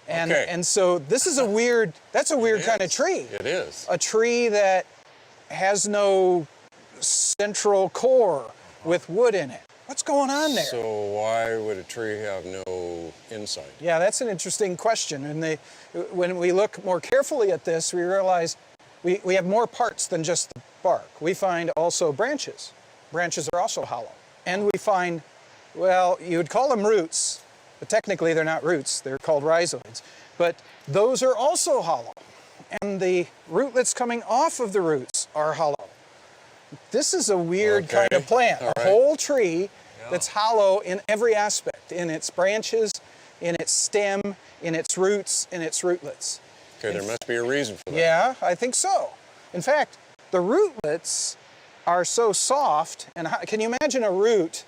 And so this is that's a weird kind of tree. It is. A tree that has no central core with wood in it. What's going on there? So why would a tree have no inside? Yeah, that's an interesting question. And when we look more carefully at this, we realize we have more parts than just the bark. We find also branches. Branches are also hollow. And we find, well, you would call them roots, but technically they're not roots. They're called rhizoids. But those are also hollow. And the rootlets coming off of the roots are hollow. This is a weird kind of plant. A whole tree that's hollow in every aspect, in its branches, in its stem, in its roots, in its rootlets. Okay, there must be a reason for that. Yeah, I think so. In fact, the rootlets are so soft, and can you imagine a root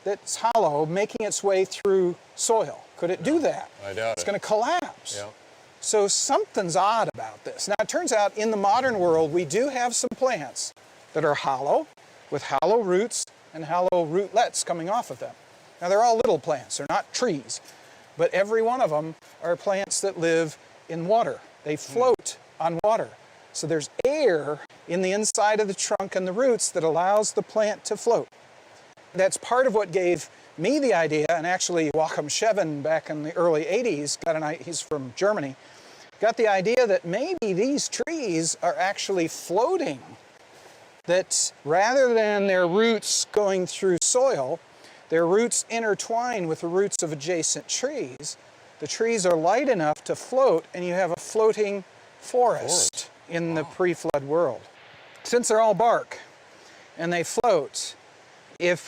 that's hollow making its way through soil? Could it do that? I doubt It's going to collapse. Yeah. So something's odd about this. Now, it turns out in the modern world, we do have some plants that are hollow, with hollow roots and hollow rootlets coming off of them. Now, they're all little plants. They're not trees. But every one of them are plants that live in water. They float on water. So there's air in the inside of the trunk and the roots that allows the plant to float. That's part of what gave me the idea, and actually Joachim Scheven back in the early 80s, he's from Germany, got the idea that maybe these trees are actually floating. That rather than their roots going through soil, their roots intertwine with the roots of adjacent trees. The trees are light enough to float, and you have a floating forest in the pre-flood world. Since they're all bark and they float, if